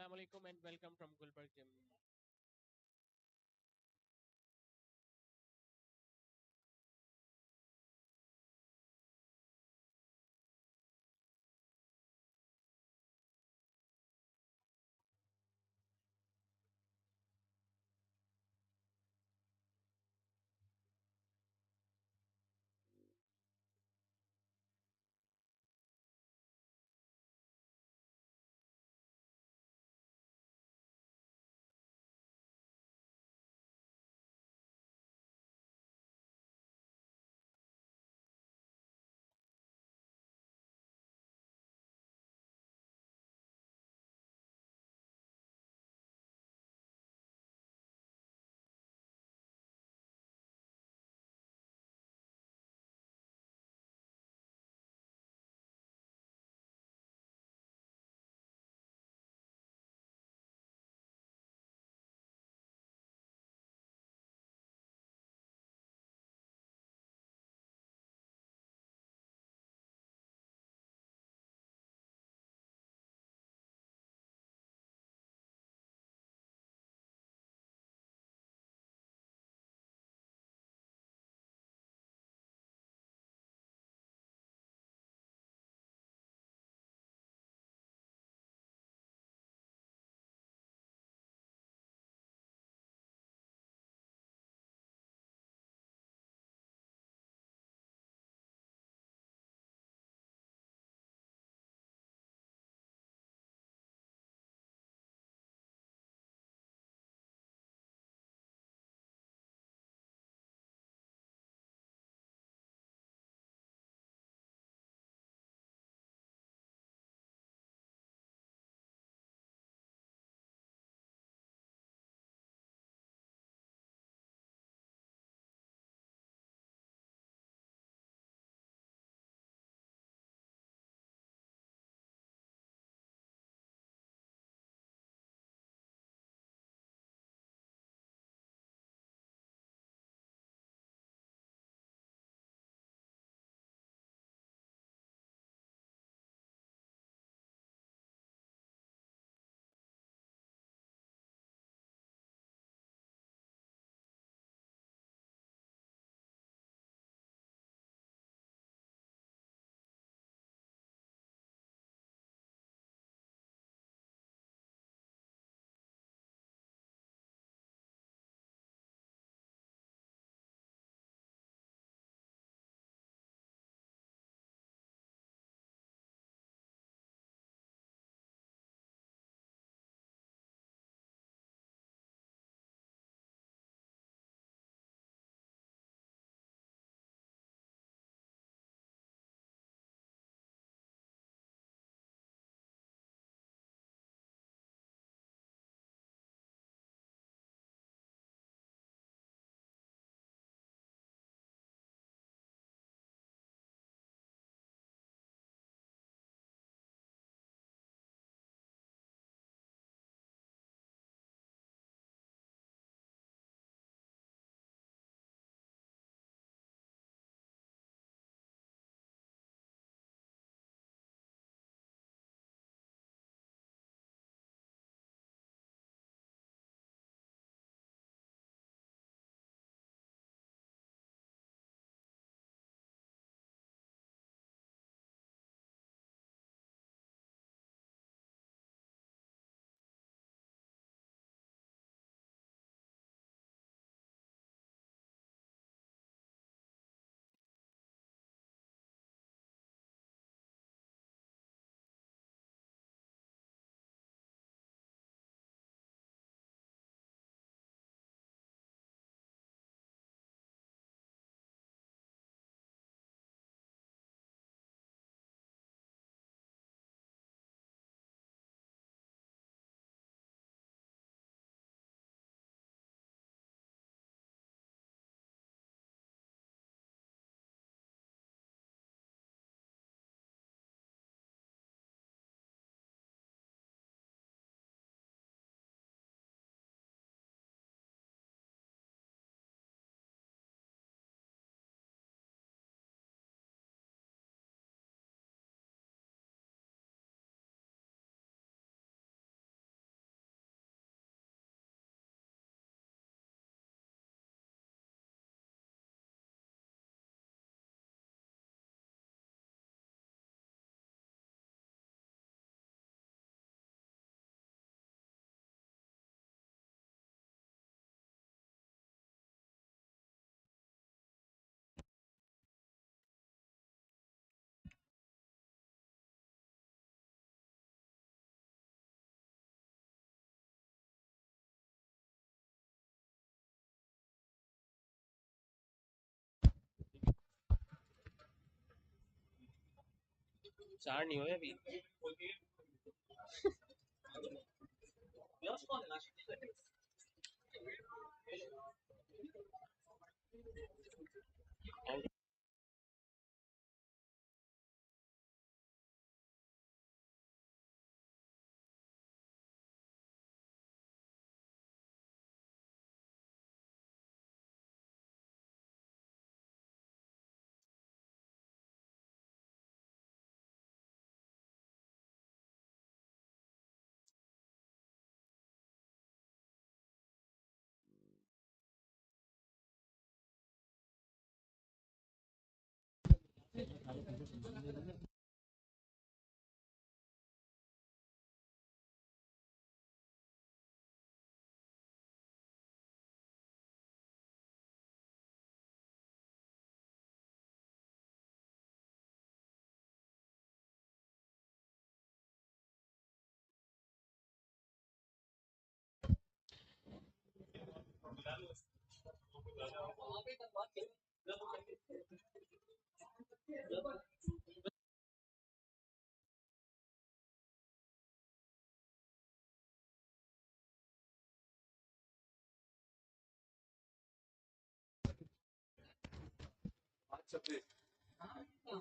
Assalamu alaikum and welcome from Gulberg Gym. चार नहीं हुए अभी.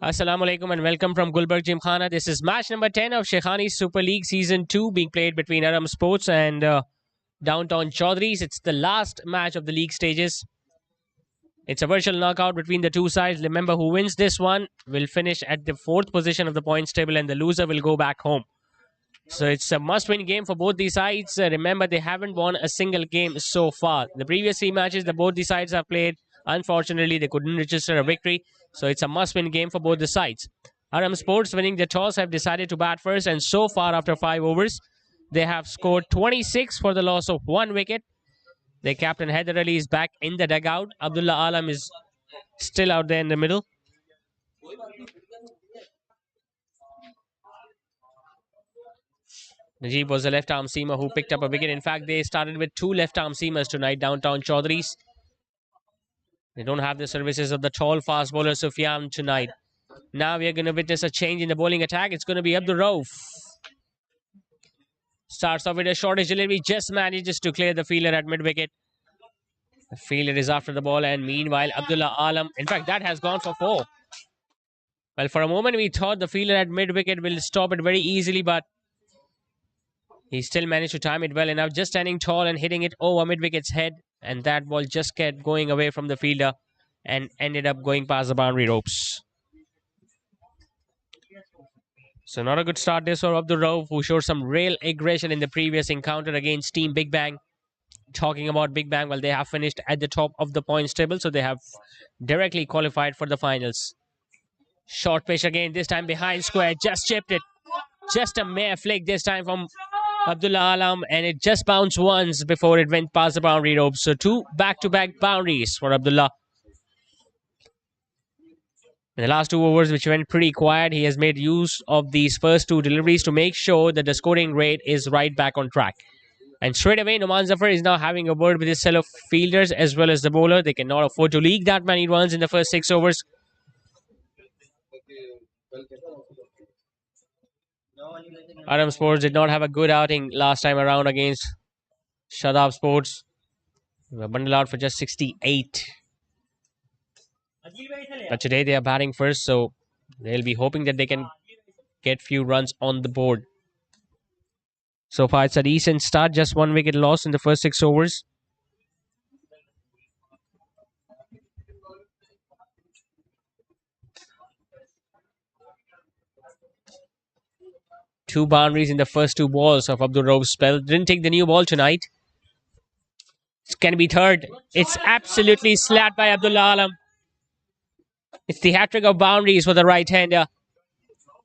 Assalamu alaikum and welcome from Gulberg Gymkhana. This is match number 10 of Shaikhani Super League Season 2 being played between Arham Sports and DownTown Chowdurys. It's the last match of the league stages. It's a virtual knockout between the two sides. Remember, who wins this one will finish at the 4th position of the points table and the loser will go back home. So it's a must-win game for both these sides. Remember, they haven't won a single game so far. The previous 3 matches that both these sides have played, unfortunately, they couldn't register a victory. So it's a must-win game for both the sides. Arham Sports, winning the toss, have decided to bat first. And so far, after 5 overs, they have scored 26 for the loss of 1 wicket. Their captain Haider Ali is back in the dugout. Abdullah Alam is still out there in the middle. Najib was a left-arm seamer who picked up a wicket. In fact, they started with 2 left-arm seamers tonight, DownTown Chowdurys. They don't have the services of the tall fast bowler Sufyan tonight. Now we are going to witness a change in the bowling attack. It's going to be Abdul Rauf. Starts off with a shortish delivery, just manages to clear the fielder at mid-wicket. The fielder is after the ball, and meanwhile, Abdullah Alam, in fact, that has gone for 4. Well, for a moment, we thought the fielder at mid-wicket will stop it very easily, but he still managed to time it well enough, just standing tall and hitting it over mid-wicket's head, and that ball just kept going away from the fielder and ended up going past the boundary ropes. So not a good start this for Abdul Rauf, who showed some real aggression in the previous encounter against Team Big Bang. Talking about Big Bang, well, they have finished at the top of the points table, so they have directly qualified for the finals. Short pitch again, this time behind square, just chipped it. Just a mere flick this time from Abdullah Alam, and it just bounced once before it went past the boundary ropes. So 2 back-to-back boundaries for Abdullah. In the last 2 overs, which went pretty quiet, he has made use of these first 2 deliveries to make sure that the scoring rate is right back on track. And straight away, Noman Zafar is now having a word with his fellow fielders as well as the bowler. They cannot afford to leak that many runs in the first 6 overs. Arham Sports did not have a good outing last time around against Shadab Sports. They were bundled out for just 68. But today they are batting first, so they'll be hoping that they can get few runs on the board. So far, it's a decent start. Just 1 wicket lost in the first 6 overs. Two boundaries in the first 2 balls of Abdul Rauf's spell. Didn't take the new ball tonight. It can be third. It's absolutely slapped by Abdullah Alam. It's the hat-trick of boundaries for the right-hander.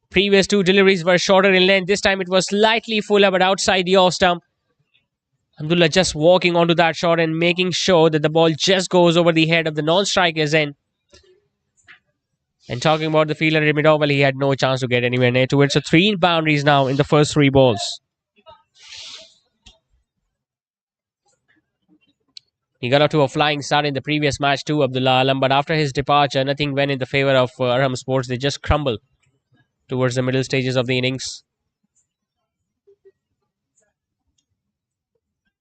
Previous 2 deliveries were shorter in length. This time it was slightly fuller but outside the off stump. Abdullah just walking onto that shot and making sure that the ball just goes over the head of the non-striker's end. And talking about the fielder in mid-over, well, he had no chance to get anywhere near to it. So 3 boundaries now in the first 3 balls. He got off to a flying start in the previous match too, Abdullah Alam. But after his departure, nothing went in the favour of Arham Sports. They just crumbled. towards the middle stages of the innings.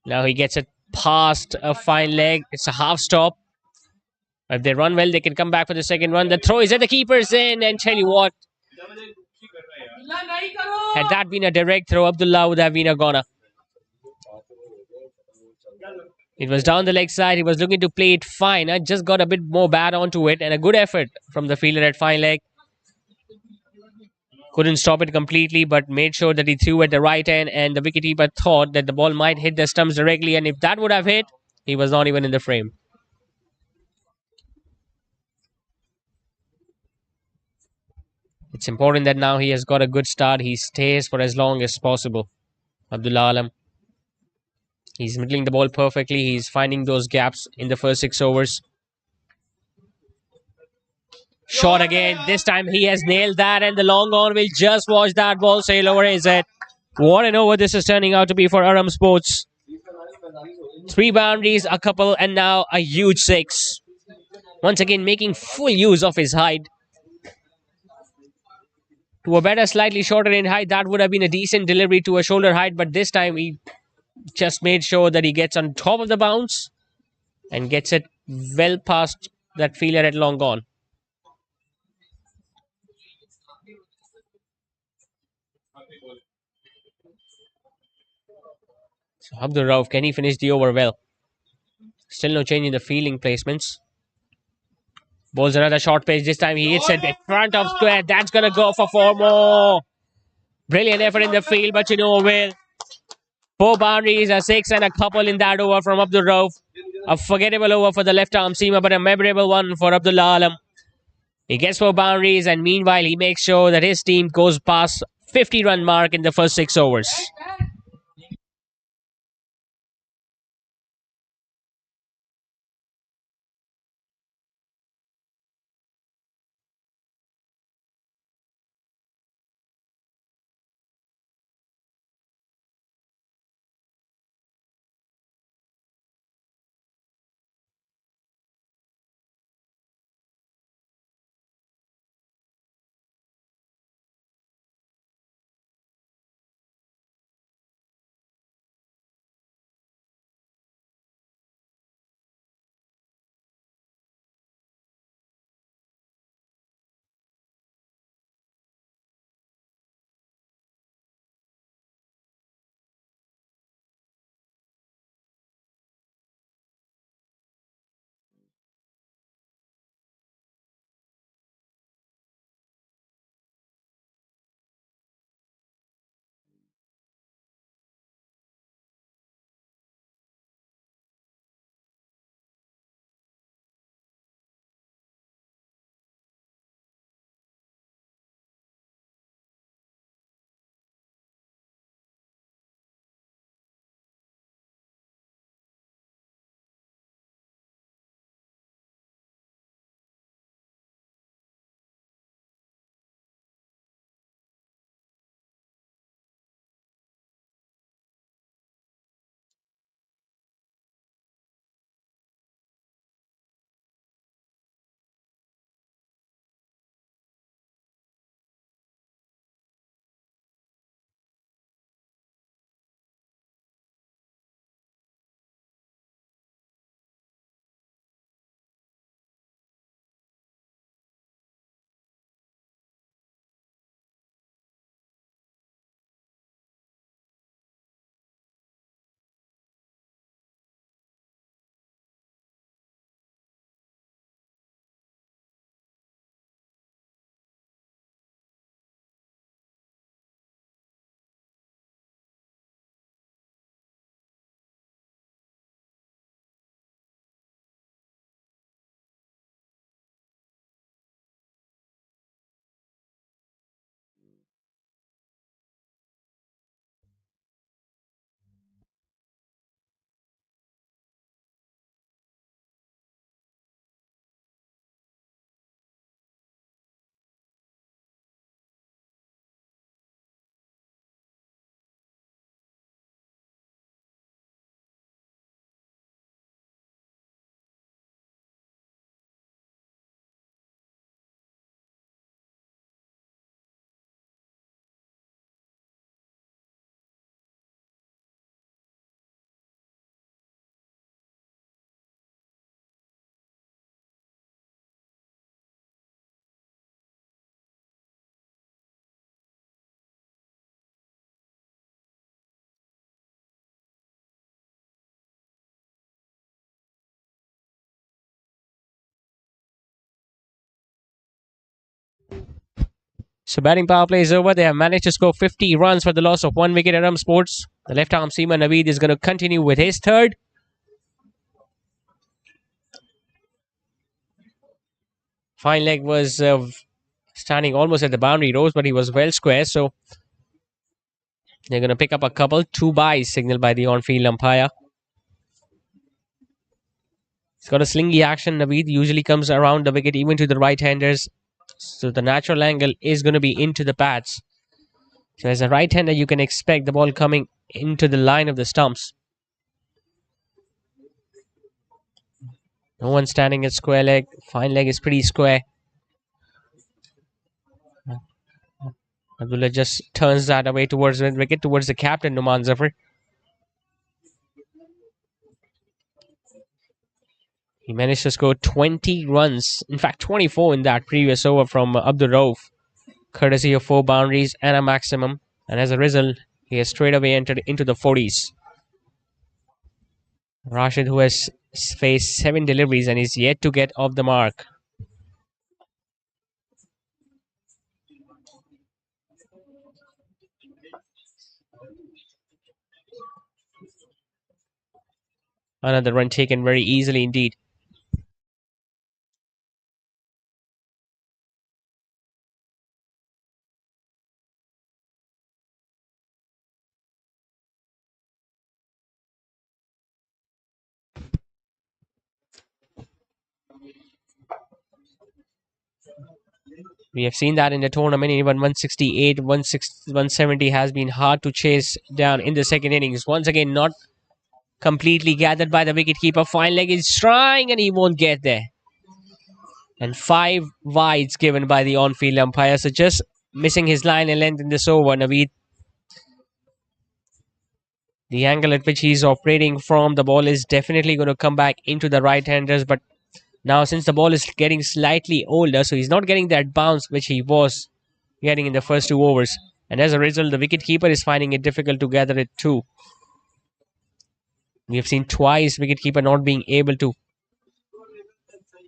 Now he gets it past a fine leg. It's a half stop. If they run well, they can come back for the second run. The throw is at the keeper's end, and tell you what, had that been a direct throw, Abdullah would have been a goner. It was down the leg side. He was looking to play it fine. I just got a bit more bad onto it, and a good effort from the fielder at fine leg. Couldn't stop it completely, but made sure that he threw at the right end, and the wicketkeeper thought that the ball might hit the stumps directly, and if that would have hit, he was not even in the frame. It's important that now he has got a good start. He stays for as long as possible. Abdullah Alam. He's middling the ball perfectly. He's finding those gaps in the first 6 overs. Shot again. This time he has nailed that, and the long on will just watch that ball sail over his head. What an over this is turning out to be for Arham Sports. 3 boundaries, a couple, and now a huge 6. Once again, making full use of his height. To a better, slightly shorter in height, that would have been a decent delivery to a shoulder height, but this time he just made sure that he gets on top of the bounce and gets it well past that fielder at long gone. So Abdul Rauf, can he finish the over well? Still no change in the fielding placements. Bowls another short pitch. This time he hits it in front of square. That's going to go for 4 more. Brilliant effort in the field, but you know, well, 4 boundaries, a 6 and a couple in that over from Abdul Rauf. A forgettable over for the left arm seamer, but a memorable one for Abdullah Alam. He gets 4 boundaries, and meanwhile, he makes sure that his team goes past 50-run mark in the first 6 overs. So batting power play is over. They have managed to score 50 runs for the loss of 1 wicket. Arham Sports. The left arm seamer Naveed is going to continue with his third. Fine leg was standing almost at the boundary rows, but he was well square. So they're going to pick up a couple. 2 byes signaled by the on-field umpire. He's got a slingy action. Naveed usually comes around the wicket even to the right-handers. So the natural angle is going to be into the pads. So as a right-hander, you can expect the ball coming into the line of the stumps. No one standing at square leg. Fine leg is pretty square. Abdullah just turns that away towards the wicket, towards the captain, Numan Zafar. He managed to score 20 runs, in fact 24 in that previous over from Abdul Rauf, courtesy of 4 boundaries and a maximum. And as a result, he has straight away entered into the 40s. Rashid, who has faced 7 deliveries and is yet to get off the mark. Another run taken very easily indeed. We have seen that in the tournament. Even 168, 170 has been hard to chase down in the second innings. Once again, not completely gathered by the wicketkeeper. Fine leg is trying and he won't get there. And 5 wides given by the on-field umpire. So just missing his line and length in this over, Naveed. The angle at which he's operating from the ball is definitely going to come back into the right-handers. But now since the ball is getting slightly older, so he's not getting that bounce which he was getting in the first 2 overs. And as a result, the wicketkeeper is finding it difficult to gather it too. We have seen twice wicketkeeper not being able to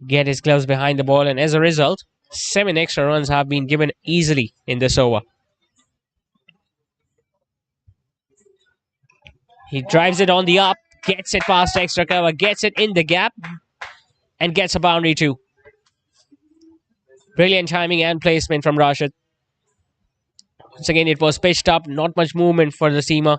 get his gloves behind the ball, and as a result, 7 extra runs have been given easily in this over. He drives it on the up, gets it past extra cover, gets it in the gap, and gets a boundary too. Brilliant timing and placement from Rashid. Once again, it was pitched up, not much movement for the seamer.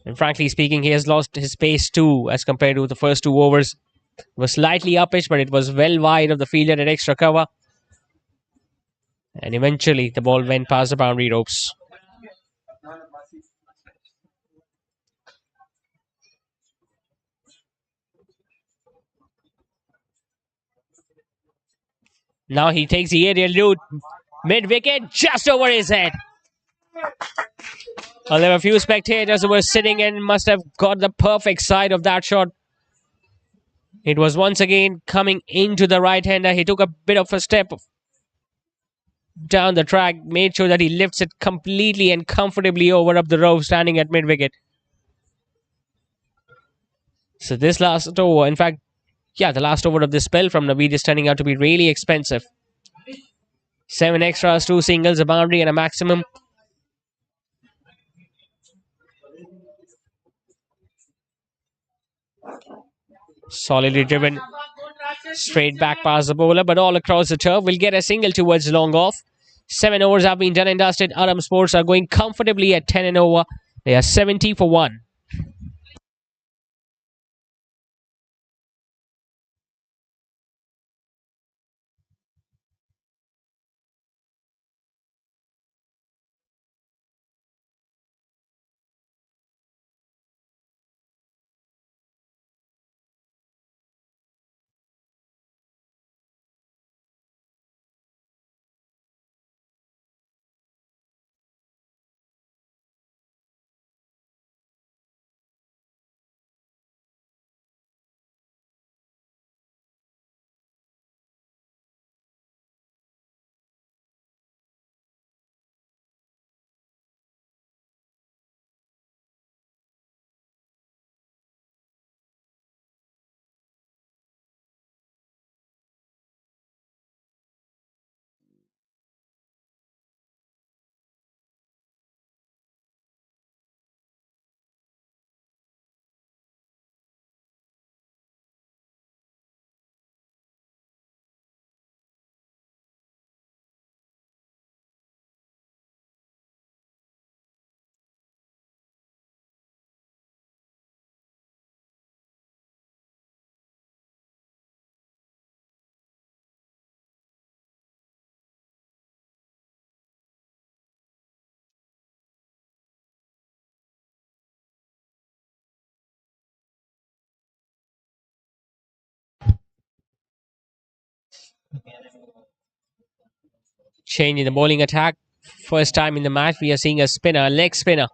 And frankly speaking, he has lost his pace too as compared to the first 2 overs. It was slightly uppish, but it was well wide of the fielder at extra cover. And eventually, the ball went past the boundary ropes. Now he takes the aerial route. Mid-wicket, just over his head. Well, there were a few spectators who were sitting and must have got the perfect side of that shot. It was once again coming into the right-hander. He took a bit of a step down the track, made sure that he lifts it completely and comfortably over up the row, standing at mid-wicket. So this last over, in fact, the last over of this spell from Naveed is turning out to be really expensive. 7 extras, 2 singles, a boundary and a maximum. Solidly driven straight back past the bowler, but all across the turf. Will get a single towards long off. 7 overs have been done and dusted. Arham Sports are going comfortably at 10 and over. They are 70 for 1. Change in the bowling attack. First time in the match, we are seeing a spinner, a leg spinner.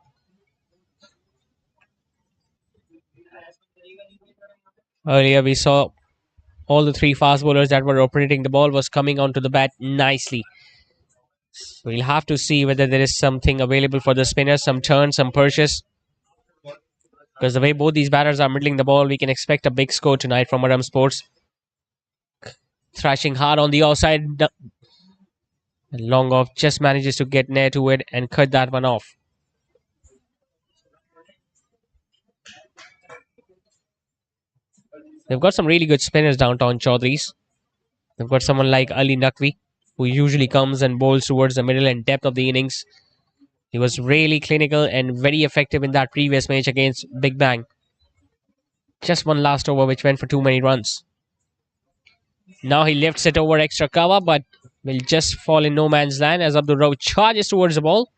Earlier, we saw all the three fast bowlers that were operating the ball was coming onto the bat nicely. We'll have to see whether there is something available for the spinners, some turns, some purchase. Because the way both these batters are middling the ball, we can expect a big score tonight from Arham Sports. Thrashing hard on the outside. Long off just manages to get near to it and cut that one off. They've got some really good spinners downtown, Chowdurys. They've got someone like Ali Naqvi, who usually comes and bowls towards the middle and depth of the innings. He was really clinical and very effective in that previous match against Big Bang. Just one last over which went for too many runs. Now he lifts it over extra cover, but will just fall in no man's land as Abdul Rauf charges towards the ball.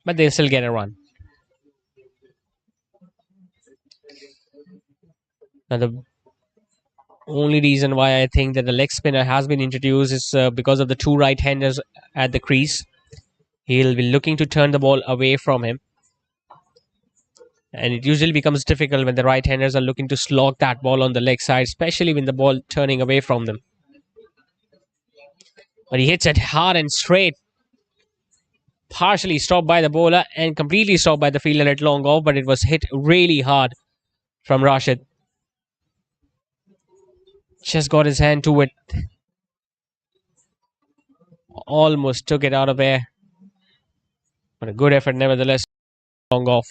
But they'll still get a run. Now the only reason why I think that the leg spinner has been introduced is because of the two right-handers at the crease. He'll be looking to turn the ball away from him. And it usually becomes difficult when the right-handers are looking to slog that ball on the leg side, especially when the ball turning away from them. But he hits it hard and straight. Partially stopped by the bowler and completely stopped by the fielder at long off, but it was hit really hard from Rashid. Just got his hand to it. Almost took it out of air. But a good effort nevertheless. Long off.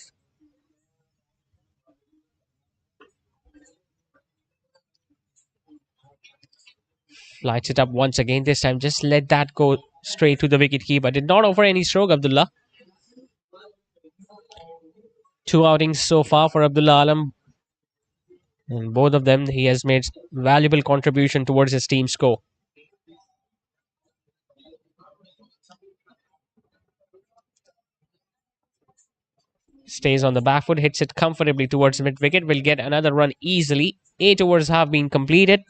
Lights it up once again. This time just let that go straight to the wicket keeper. Did not offer any stroke, Abdullah. Two outings so far for Abdullah Alam. And both of them, he has made valuable contribution towards his team score. Stays on the back foot, hits it comfortably towards mid wicket. Will get another run easily. 8 overs have been completed.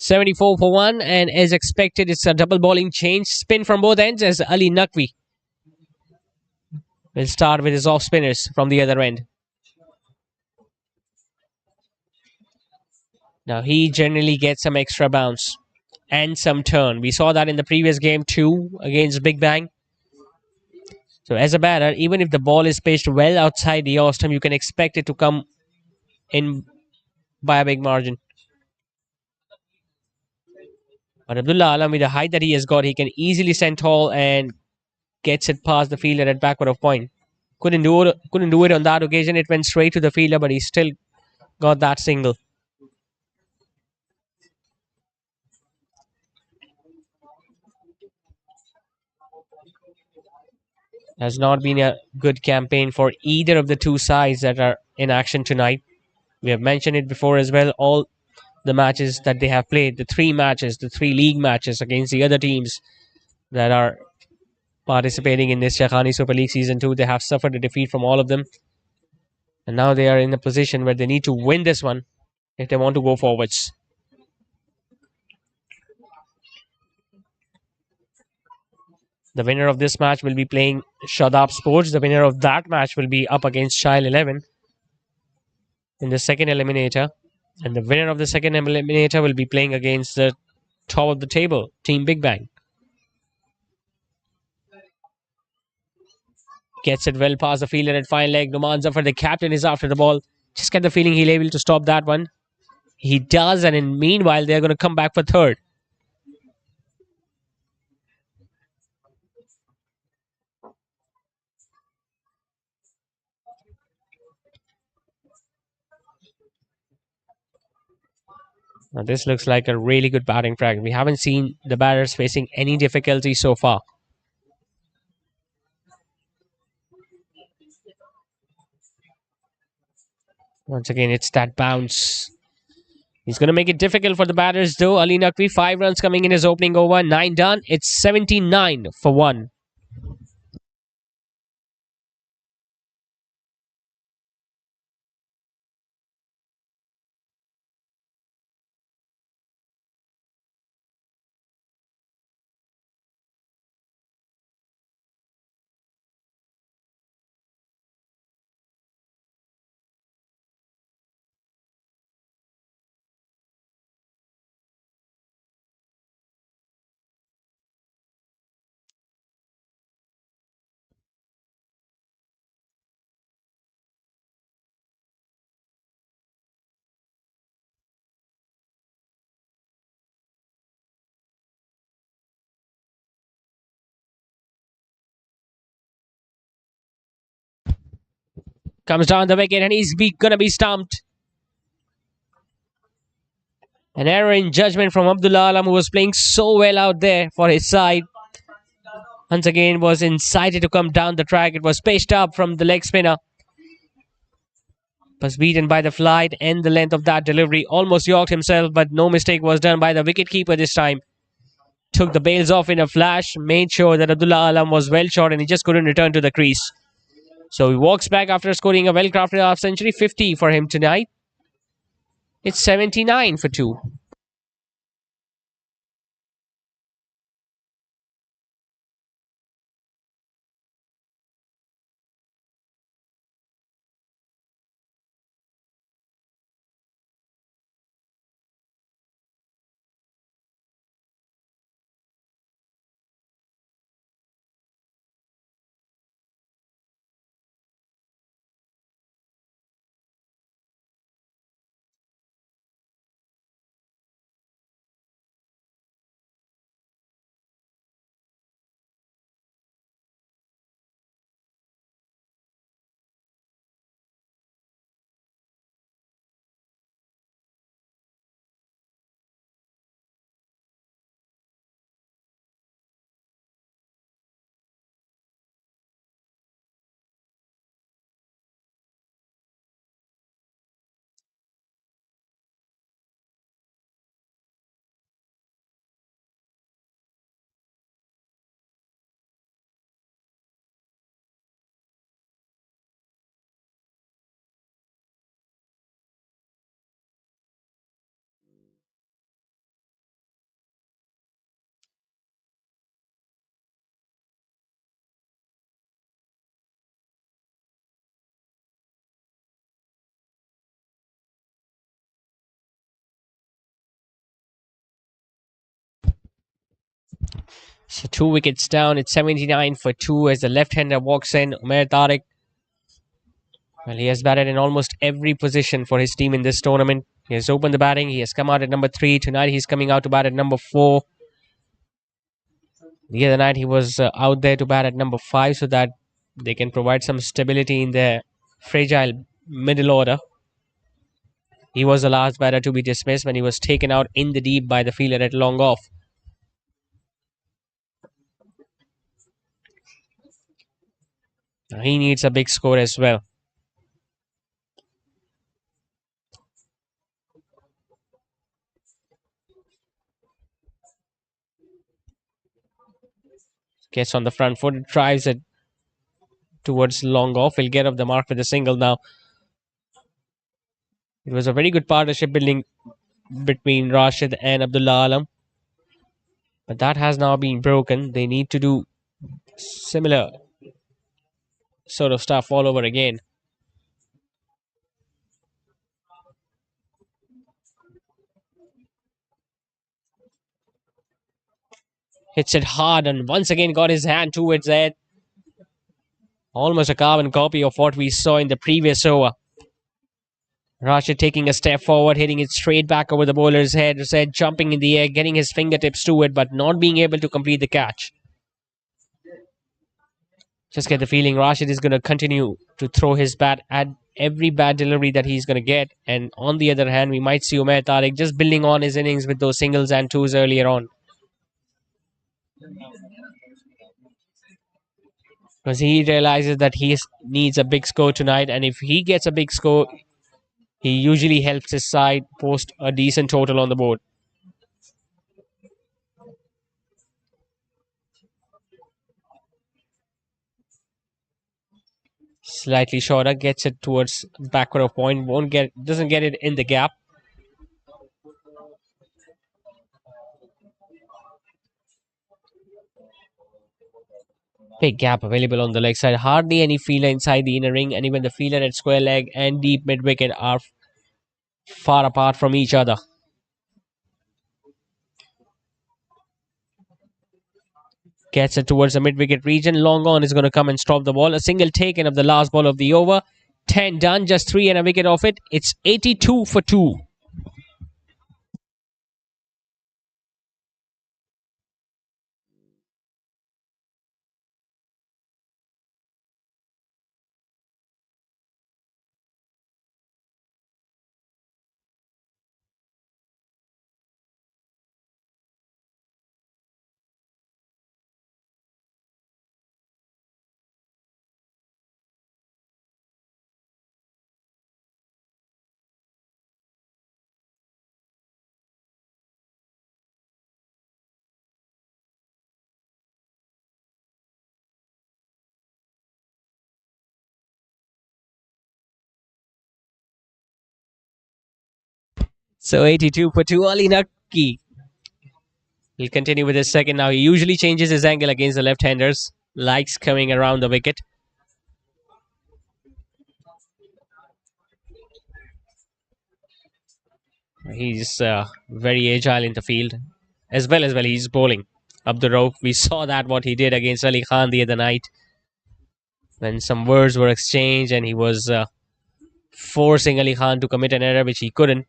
.74 for one, and as expected, it's a double bowling change. Spin from both ends as Ali Naqvi will start with his off spinners from the other end. Now he generally gets some extra bounce and some turn. We saw that in the previous game too against Big Bang. So as a batter, even if the ball is pitched well outside the off stump, you can expect it to come in by a big margin. But Abdullah Alam, with the height that he has got, he can easily stand tall and gets it past the fielder at backward of point. Couldn't do it on that occasion. It went straight to the fielder, but he still got that single. Has not been a good campaign for either of the two sides that are in action tonight. We have mentioned it before as well. All the matches that they have played, the three matches, the three league matches against the other teams that are participating in this Shaikhani Super League Season 2, they have suffered a defeat from all of them. And now they are in a position where they need to win this one if they want to go forwards. The winner of this match will be playing Shadab Sports. The winner of that match will be up against Child 11 in the second eliminator. And the winner of the second eliminator will be playing against the top of the table, Team Big Bang. Gets it well past the fielder at fine leg. Numan Zafar, the captain, is after the ball. Just get the feeling he'll be able to stop that one. He does, and in meanwhile, they're going to come back for third. Now, this looks like a really good batting track. We haven't seen the batters facing any difficulty so far. Once again, it's that bounce. He's going to make it difficult for the batters, though. Ali Naqvi, 5 runs coming in his opening over, 9 done. It's 79 for 1. Comes down the wicket and he's going to be stumped. An error in judgment from Abdullah Alam, who was playing so well out there for his side. Once again, was incited to come down the track. It was pitched up from the leg spinner. Was beaten by the flight and the length of that delivery. Almost yorked himself, but no mistake was done by the wicketkeeper this time. Took the bails off in a flash, made sure that Abdullah Alam was well shot and he just couldn't return to the crease. So he walks back after scoring a well-crafted half-century, 50 for him tonight. It's 79 for 2. So 2 wickets down. It's 79 for 2 as the left-hander walks in. Umair Tariq. Well, he has batted in almost every position for his team in this tournament. He has opened the batting. He has come out at number 3. Tonight he's coming out to bat at number 4. The other night he was out there to bat at number 5 so that they can provide some stability in their fragile middle order. He was the last batter to be dismissed when he was taken out in the deep by the fielder at long off. Now he needs a big score as well. Gets on the front foot, drives it towards long off. He'll get off the mark with a single now. It was a very good partnership building between Rashid and Abdullah Alam. But that has now been broken. They need to do similar sort of stuff all over again. Hits it hard and once again got his hand towards it. Almost a carbon copy of what we saw in the previous over. Rashid taking a step forward, hitting it straight back over the bowler's head, jumping in the air, getting his fingertips to it, but not being able to complete the catch. Just get the feeling Rashid is going to continue to throw his bat at every bad delivery that he's going to get. And on the other hand, we might see Umair Tariq just building on his innings with those singles and twos earlier on. Because he realizes that he needs a big score tonight. And if he gets a big score, he usually helps his side post a decent total on the board. Slightly shorter, gets it towards backward of point, doesn't get it in the gap. Big gap available on the leg side. Hardly any fielder inside the inner ring, and even the fielder at square leg and deep mid wicket are far apart from each other. Gets it towards the mid wicket region. Long on is going to come and stop the ball. A single taken of the last ball of the over. 10 done, just 3 and a wicket off it. It's 82 for 2. So 82 for 2. Ali Naki. He'll continue with his second now. He usually changes his angle against the left-handers. Likes coming around the wicket. He's very agile in the field. As well he's bowling up the rope. We saw that what he did against Ali Khan the other night. When some words were exchanged and he was forcing Ali Khan to commit an error which he couldn't.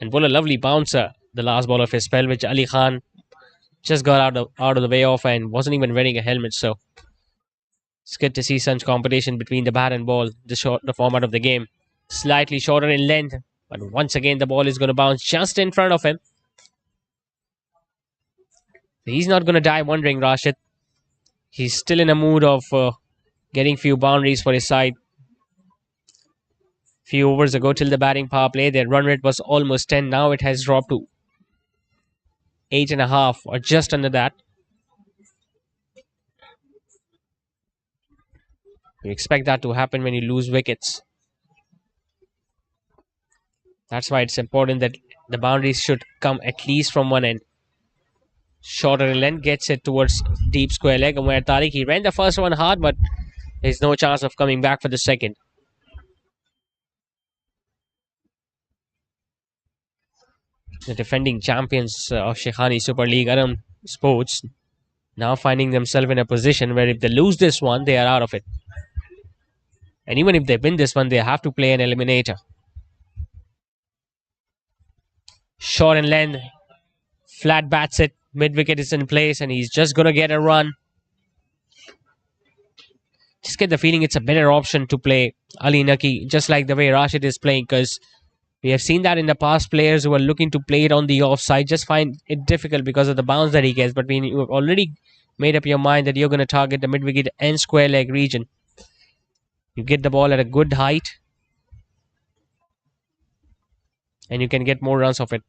And pull a lovely bouncer, the last ball of his spell, which Ali Khan just got out of the way of and wasn't even wearing a helmet. So it's good to see such competition between the bat and ball, the format of the game. Slightly shorter in length, but once again the ball is going to bounce just in front of him. He's not going to die wondering, Rashid. He's still in a mood of getting few boundaries for his side. Few overs ago till the batting power play, their run rate was almost 10. Now it has dropped to 8.5 or just under that. You expect that to happen when you lose wickets. That's why it's important that the boundaries should come at least from one end. Shorter in length, gets it towards deep square leg. And where Tariq, he ran the first one hard, but there's no chance of coming back for the second. The defending champions of Shaikhani Super League, Arham Sports, now finding themselves in a position where if they lose this one, they are out of it. And even if they win this one, they have to play an eliminator. Short in length, flat bats it, mid wicket is in place, and he's just going to get a run. Just get the feeling it's a better option to play Ali Naki, just like the way Rashid is playing, because we have seen that in the past. Players who are looking to play it on the offside just find it difficult because of the bounce that he gets. But when you've already made up your mind that you're going to target the mid wicket and square leg region, you get the ball at a good height and you can get more runs off it.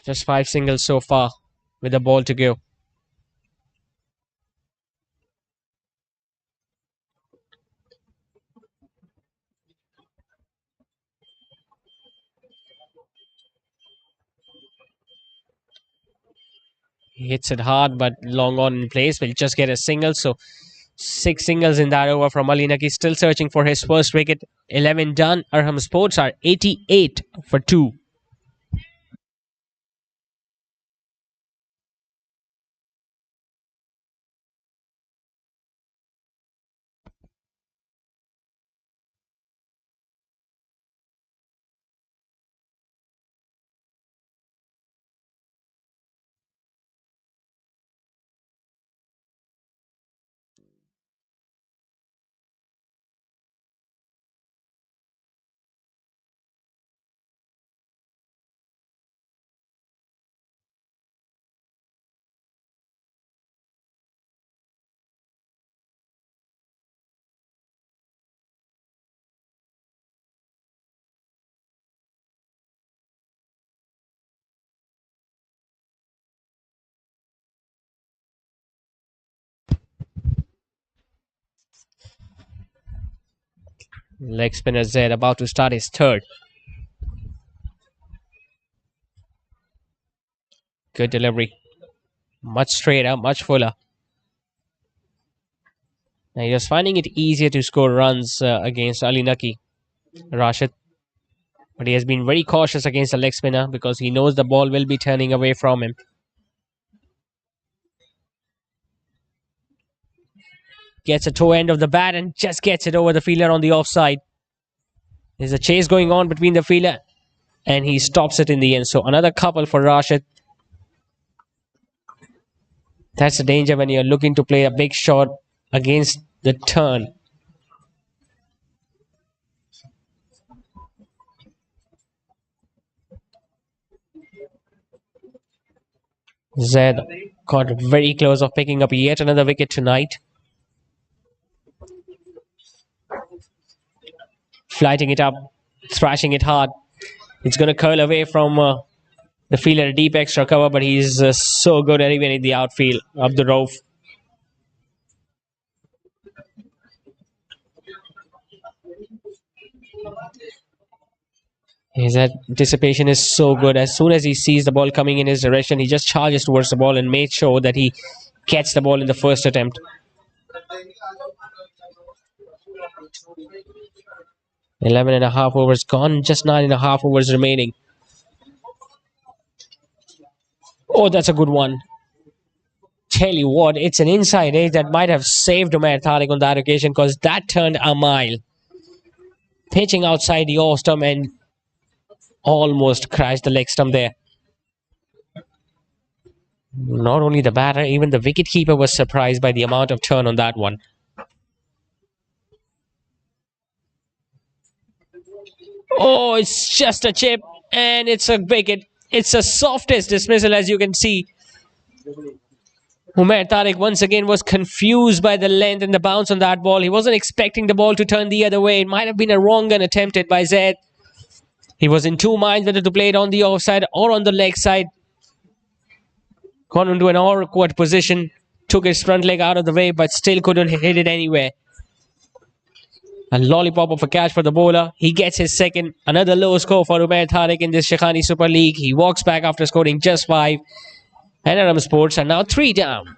Just 5 singles so far with the ball to go. He hits it hard, but long on in place. Will just get a single. So 6 singles in that over from Ali Naki. Still searching for his first wicket. 11 done. Arham Sports are 88 for 2. Leg spinner Zed about to start his third. Good delivery. Much straighter, much fuller. Now he was finding it easier to score runs against Ali Naki, Rashid. But he has been very cautious against the leg spinner because he knows the ball will be turning away from him. Gets a toe end of the bat and just gets it over the fielder on the offside. There's a chase going on between the fielder and he stops it in the end. So another couple for Rashid. That's the danger when you're looking to play a big shot against the turn. Zed got very close of picking up yet another wicket tonight. Flighting it up, thrashing it hard. It's going to curl away from the fielder, a deep extra cover, but he's so good at even in the outfield, up the rope. His anticipation is so good. As soon as he sees the ball coming in his direction, he just charges towards the ball and makes sure that he gets the ball in the first attempt. 11.5 overs gone, just 9.5 overs remaining. Oh, that's a good one. Tell you what, it's an inside edge that might have saved Umair Tariq on that occasion because that turned a mile. Pitching outside the off stump and almost crashed the leg stump there. Not only the batter, even the wicketkeeper was surprised by the amount of turn on that one. Oh, it's just a chip and it's a wicket. It's the softest dismissal as you can see. Umair Tariq once again was confused by the length and the bounce on that ball. He wasn't expecting the ball to turn the other way. It might have been a wrong gun attempted by Zed. He was in two minds whether to play it on the offside or on the leg side. Got into an awkward position. Took his front leg out of the way but still couldn't hit it anywhere. A lollipop of a catch for the bowler. He gets his second. Another low score for Umair Tariq in this Shaikhani Super League. He walks back after scoring just 5. And Arham Sports are now 3 down.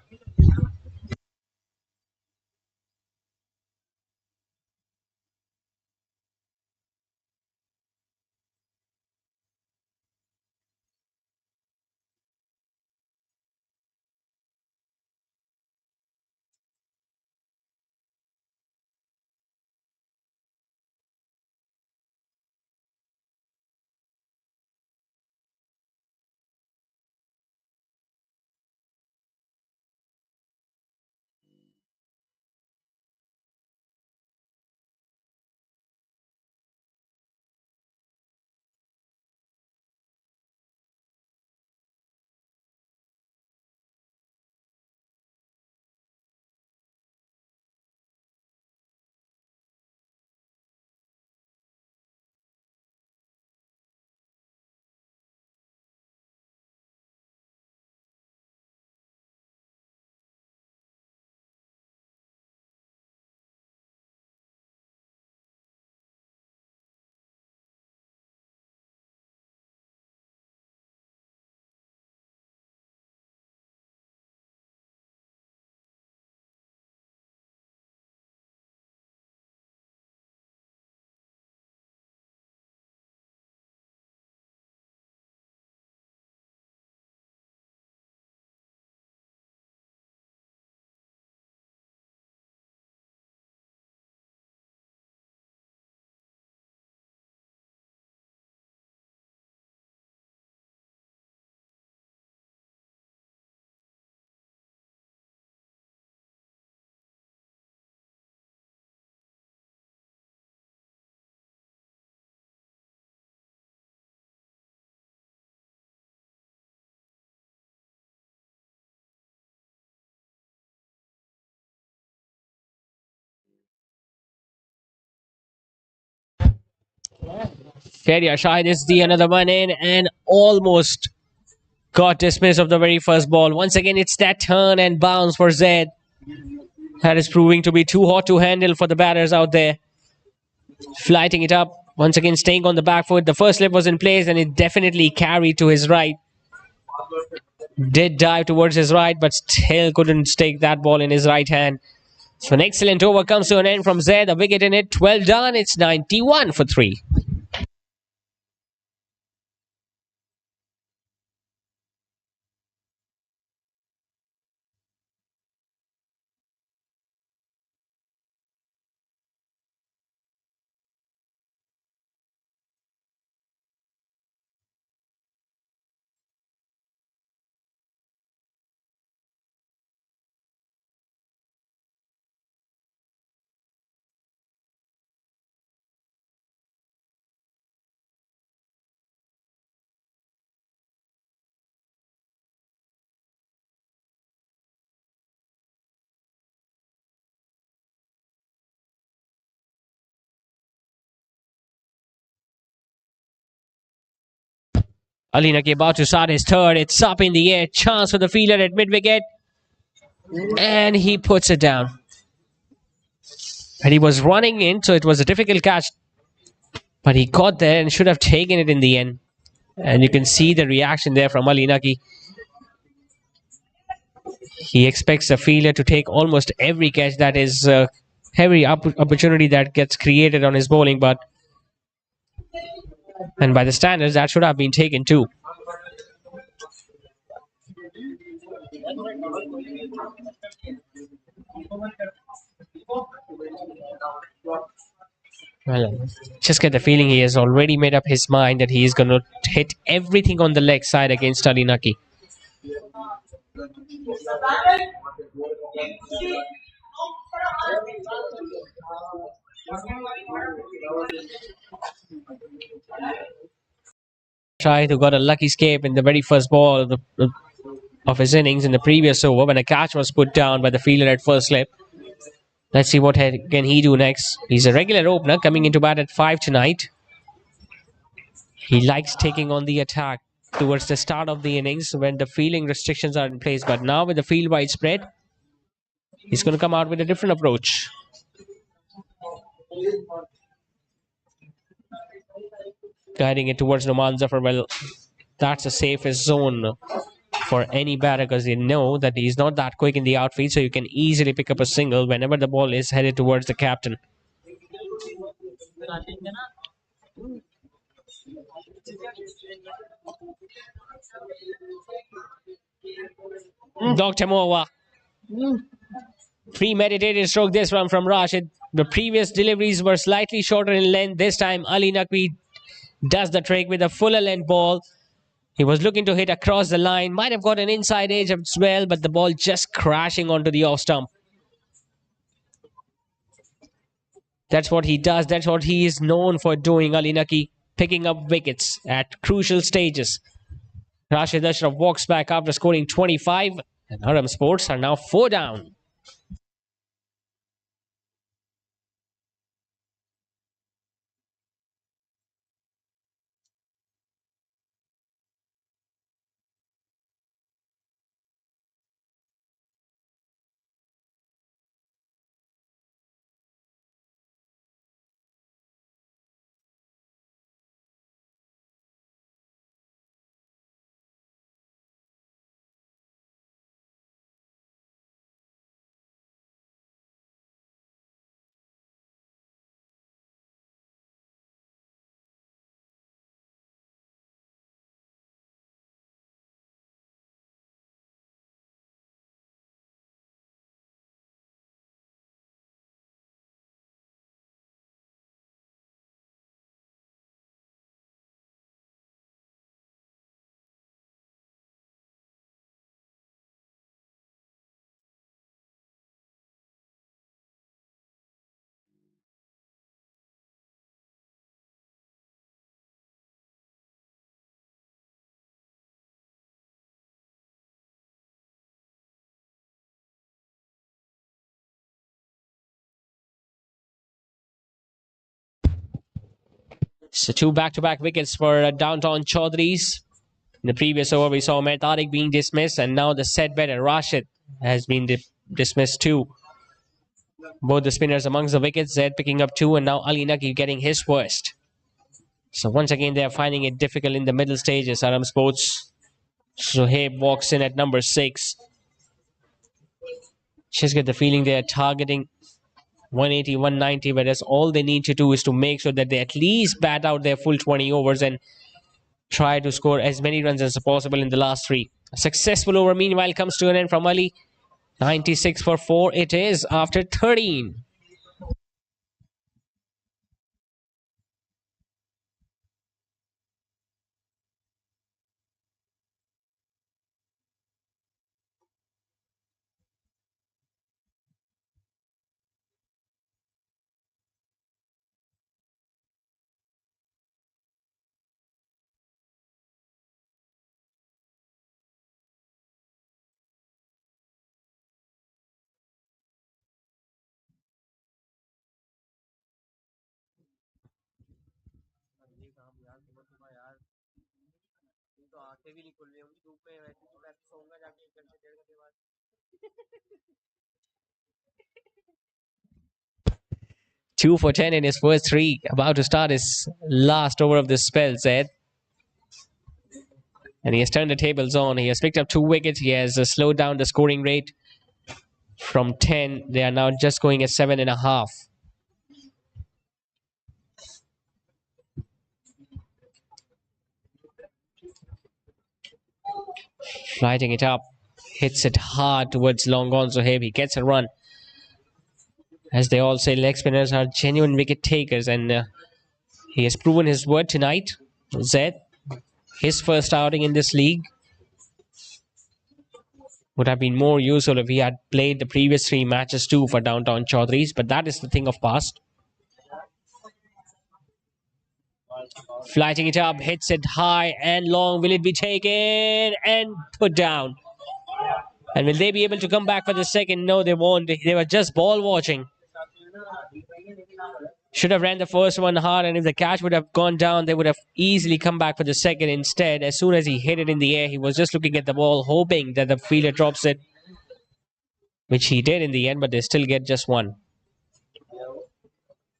Faria Shahid is the another one in and almost got dismissed of the very first ball. Once again, it's that turn and bounce for Zed. That is proving to be too hot to handle for the batters out there. Flighting it up. Once again, staying on the back foot. The first slip was in place and it definitely carried to his right. Did dive towards his right, but still couldn't take that ball in his right hand. So an excellent over comes to an end from Zaid. The wicket in it. 12 done. It's 91 for 3. Ali Naki about to start his third. It's up in the air. Chance for the fielder at mid-wicket. And he puts it down. And he was running in, so it was a difficult catch. But he got there and should have taken it in the end. And you can see the reaction there from Ali Naki. He expects the fielder to take almost every catch that is every opportunity that gets created on his bowling. And by the standards, that should have been taken too. Well, just get the feeling he has already made up his mind that he is going to hit everything on the leg side against Ali Naki. Shahid, who got a lucky escape in the very first ball of his innings in the previous over when a catch was put down by the fielder at first slip. Let's see what can he do next. He's a regular opener coming into bat at 5 tonight. He likes taking on the attack towards the start of the innings when the fielding restrictions are in place. But now with the field wide spread, he's going to come out with a different approach. Guiding it towards Noman Zafar. Well, that's the safest zone for any batter because you know that he's not that quick in the outfield, so you can easily pick up a single whenever the ball is headed towards the captain. Dr. Mowa. Premeditated stroke this one from Rashid. The previous deliveries were slightly shorter in length. This time Ali Naqvi does the trick with a fuller length ball. He was looking to hit across the line. Might have got an inside edge as well, but the ball just crashing onto the off stump. That's what he does. That's what he is known for doing, Ali Naqvi, picking up wickets at crucial stages. Rashid Ashraf walks back after scoring 25, and Arham Sports are now 4 down. So 2 back-to-back wickets for Downtown Chowdurys. In the previous over, we saw Mehtarik being dismissed, and now the set batter Rashid has been dismissed too. Both the spinners amongst the wickets. Zed picking up 2, and now Ali Naki getting his first. So once again, they are finding it difficult in the middle stages. Arham Sports. Shoaib walks in at number 6. Just get the feeling they are targeting 180, 190, whereas all they need to do is to make sure that they at least bat out their full 20 overs and try to score as many runs as possible in the last 3. A successful over, meanwhile, comes to an end from Ali. 96 for 4 it is after 13. Two for 10 in his first 3. About to start his last over of this spell, Zed. And he has turned the tables on. He has picked up 2 wickets. He has slowed down the scoring rate from 10. They are now just going at 7.5. Flighting it up. Hits it hard towards long on Zohaib. He gets a run. As they all say, leg spinners are genuine wicket takers, and he has proven his word tonight. Zed, his first outing in this league, would have been more useful if he had played the previous 3 matches too for Downtown Chowdurys, but that is the thing of past. Flighting it up, hits it high and long. Will it be taken and put down? And will they be able to come back for the second? No, they won't. They were just ball watching. Should have ran the first one hard, and if the catch would have gone down, they would have easily come back for the second. Instead, as soon as he hit it in the air, he was just looking at the ball, hoping that the fielder drops it, which he did in the end, but they still get just 1.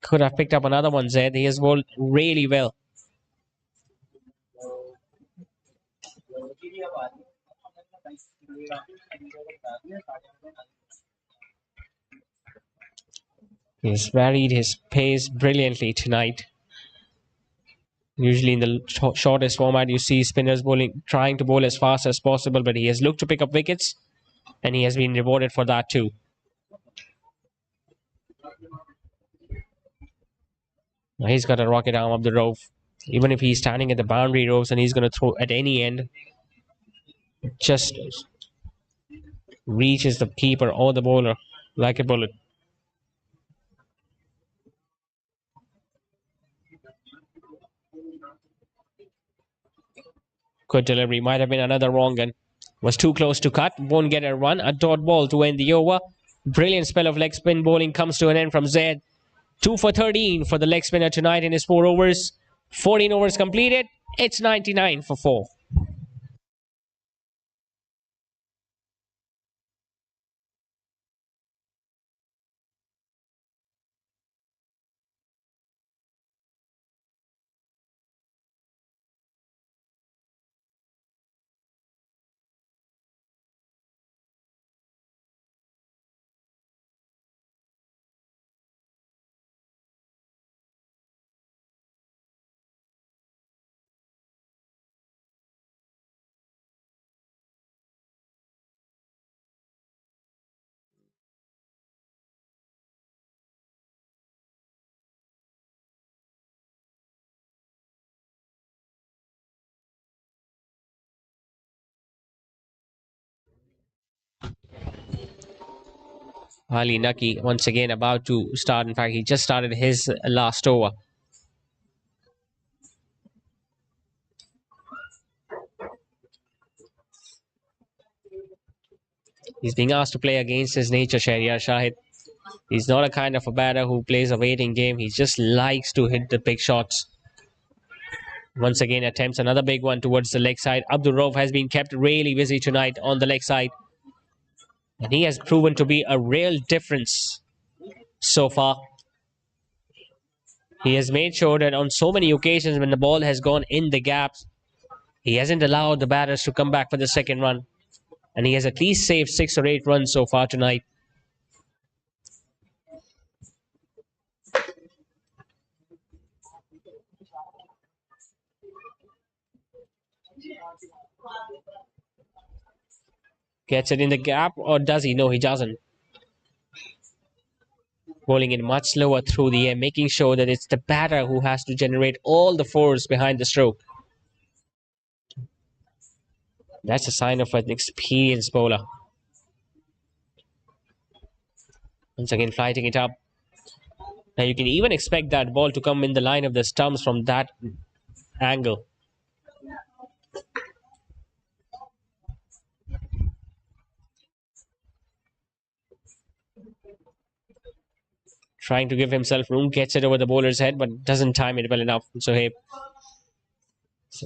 Could have picked up another one, Zed. He has bowled really well. He's varied his pace brilliantly tonight. Usually in the shortest format, you see spinners bowling, trying to bowl as fast as possible, but he has looked to pick up wickets, and he has been rewarded for that too. Now he's got a rocket arm up the rope. Even if he's standing at the boundary ropes and he's going to throw at any end, just reaches the keeper or the bowler like a bullet. Good delivery. Might have been another wrong gun. Was too close to cut. Won't get a run. A dot ball to end the over. Brilliant spell of leg spin bowling comes to an end from Zed. 2 for 13 for the leg spinner tonight in his 4 overs. 14 overs completed. It's 99 for 4. Ali Naki once again about to start. In fact, he just started his last over. He's being asked to play against his nature, Shahryar Shahid. He's not a kind of a batter who plays a waiting game. He just likes to hit the big shots. Once again, attempts another big one towards the leg side. Abdul Rauf has been kept really busy tonight on the leg side. And he has proven to be a real difference so far. He has made sure that on so many occasions when the ball has gone in the gaps, he hasn't allowed the batters to come back for the second run. And he has at least saved 6 or 8 runs so far tonight. Gets it in the gap, or does he? No, he doesn't. Bowling it much slower through the air, making sure that it's the batter who has to generate all the force behind the stroke. That's a sign of an experienced bowler. Once again, flighting it up. Now you can even expect that ball to come in the line of the stumps from that angle. Trying to give himself room, gets it over the bowler's head, but doesn't time it well enough. So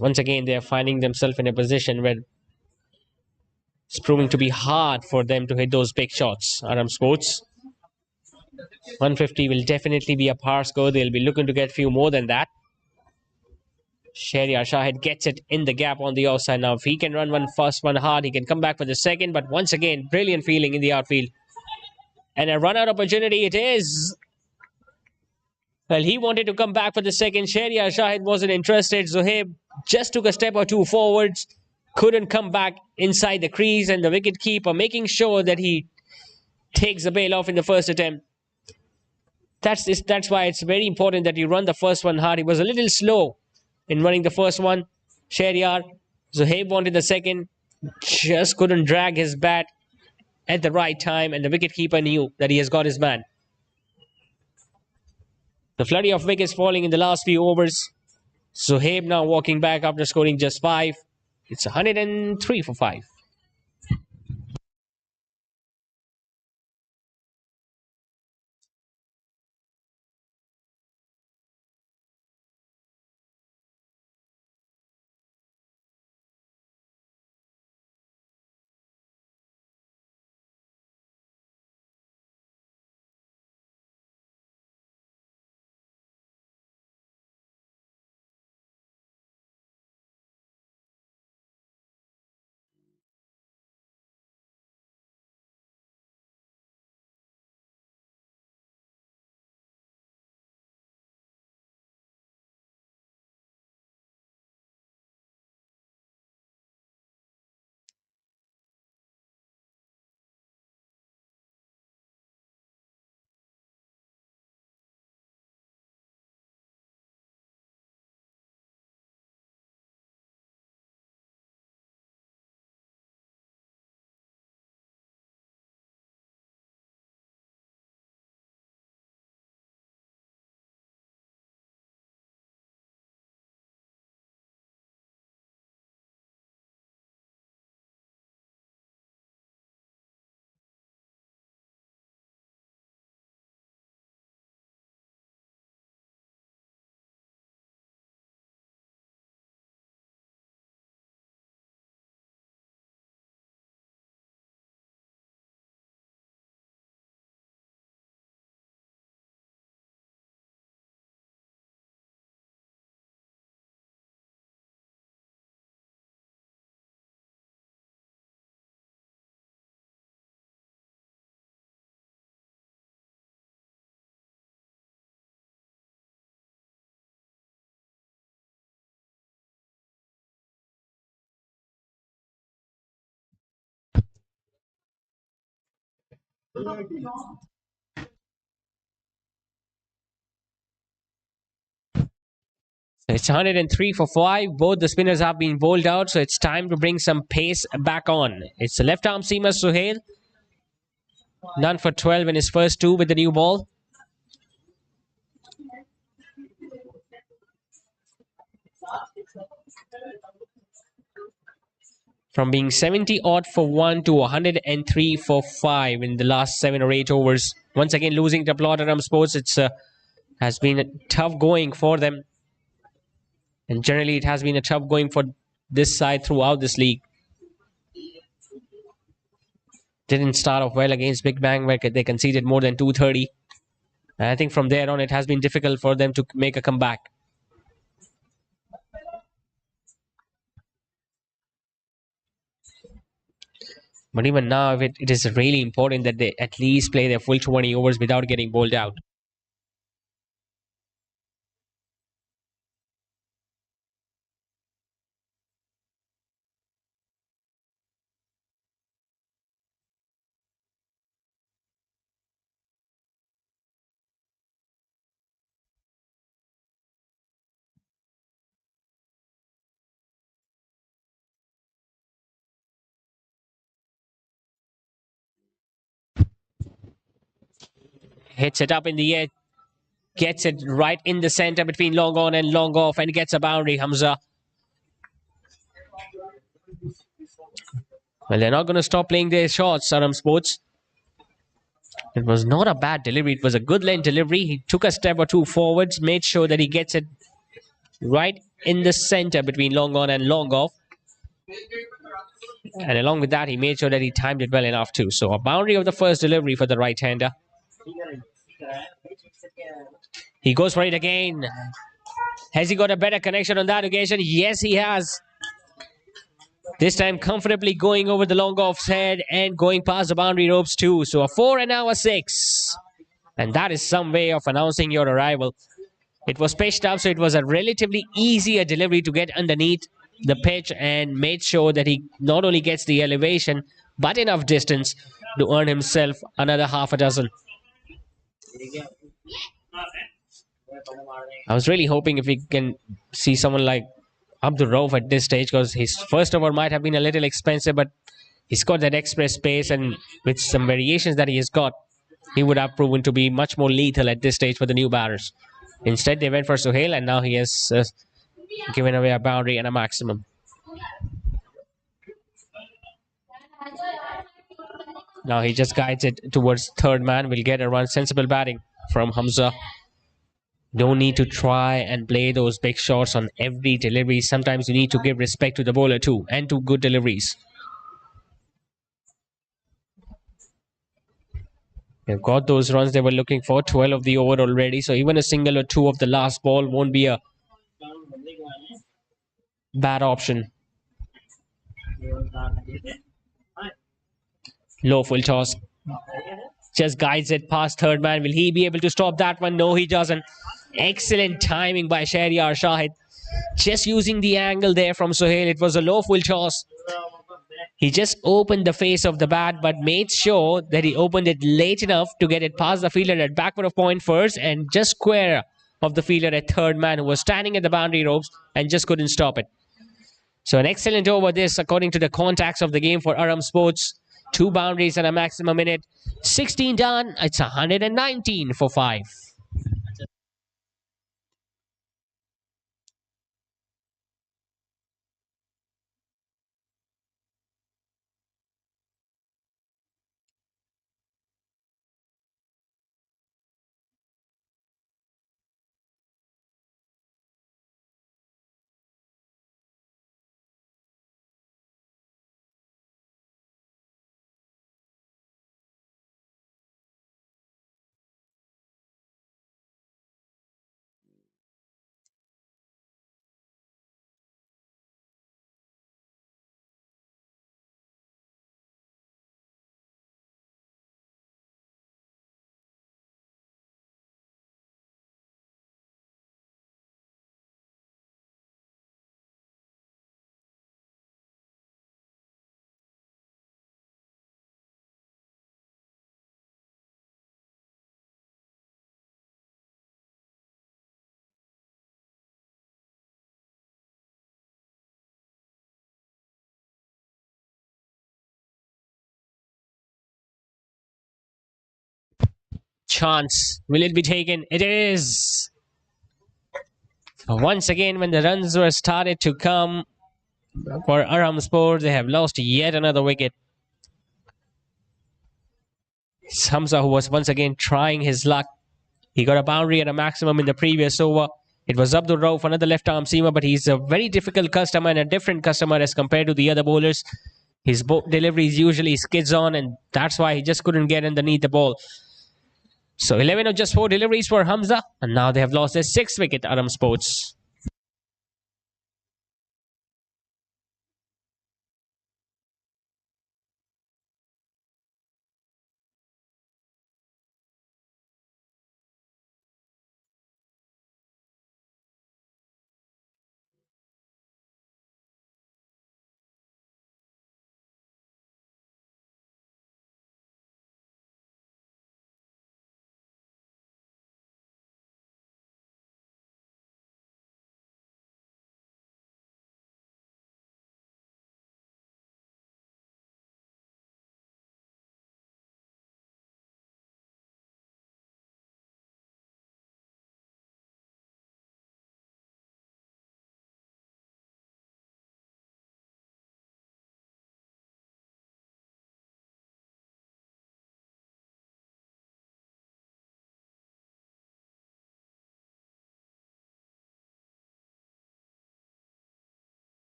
once again, they are finding themselves in a position where it's proving to be hard for them to hit those big shots. Arham Sports, 150 will definitely be a par score. They'll be looking to get a few more than that. Shahryar Shahid gets it in the gap on the outside. Now, if he can run one fast, one hard, he can come back for the second. But once again, brilliant feeling in the outfield. And a run-out opportunity it is. Well, he wanted to come back for the second. Shahryar Shahid wasn't interested. Zohaib just took a step or two forwards. Couldn't come back inside the crease. And the wicketkeeper making sure that he takes the bail off in the first attempt. That's why it's very important that you run the first one hard. He was a little slow in running the first one. Shahryar. Zohaib wanted the second. Just couldn't drag his bat at the right time. And the wicketkeeper knew that he has got his man. The flurry of wickets falling in the last few overs. Zohaib now walking back after scoring just 5. It's 103 for 5. It's 103 for 5. Both the spinners have been bowled out, so it's time to bring some pace back on. It's the left arm seamer Sohail. None for 12 in his first 2 with the new ball. From being 70 odd for 1 to 103 for 5 in the last 7 or 8 overs. Once again losing the plot at Arham Sports. It's has been a tough going for them. And generally it has been a tough going for this side throughout this league. Didn't start off well against Big Bang where they conceded more than 230. And I think from there on, it has been difficult for them to make a comeback. But even now, it is really important that they at least play their full 20 overs without getting bowled out. Hits it up in the air, gets it right in the center between long on and long off, and gets a boundary, Hamza. Well, they're not going to stop playing their shots, Arham Sports. It was not a bad delivery. It was a good length delivery. He took a step or two forwards, made sure that he gets it right in the center between long on and long off. And along with that, he made sure that he timed it well enough too. So a boundary of the first delivery for the right-hander. He goes for it again. Has he got a better connection on that occasion? Yes, he has. This time comfortably going over the long off's head and going past the boundary ropes too. So a 4 and now a 6. And that is some way of announcing your arrival. It was pitched up, so it was a relatively easier delivery to get underneath the pitch and made sure that he not only gets the elevation, but enough distance to earn himself another half a dozen. I was really hoping if we can see someone like Abdul Rauf at this stage, because his first over might have been a little expensive, but he's got that express pace, and with some variations that he has got, he would have proven to be much more lethal at this stage for the new batters. Instead, they went for Sohail, and now he has given away a boundary and a maximum. Now he just guides it towards third man. Will get a run. Sensible batting from Hamza. Don't need to try and play those big shots on every delivery. Sometimes you need to give respect to the bowler too, and to good deliveries. They've got those runs they were looking for. 12 of the over already. So even a single or two of the last ball won't be a bad option. Low full toss. Just guides it past third man. Will he be able to stop that one? No, he doesn't. Excellent timing by Shahryar Shahid. Just using the angle there from Sohail. It was a low full toss. He just opened the face of the bat, but made sure that he opened it late enough to get it past the fielder at backward of point first and just square of the fielder at third man, who was standing at the boundary ropes and just couldn't stop it. So an excellent over this, according to the contacts of the game for Arham Sports. 2 boundaries and a maximum in it. 16 done. It's 119 for 5. Chance. Will it be taken? It is. Once again, when the runs were started to come for Arham Sports, they have lost yet another wicket. Hamza, who was once again trying his luck. He got a boundary and a maximum in the previous over. It was Abdul Rauf, another left-arm seamer, but he's a very difficult customer and a different customer as compared to the other bowlers. His deliveries usually skids on, and that's why he just couldn't get underneath the ball. So 11 of just 4 deliveries for Hamza, and now they have lost their 6th wicket, Arham Sports.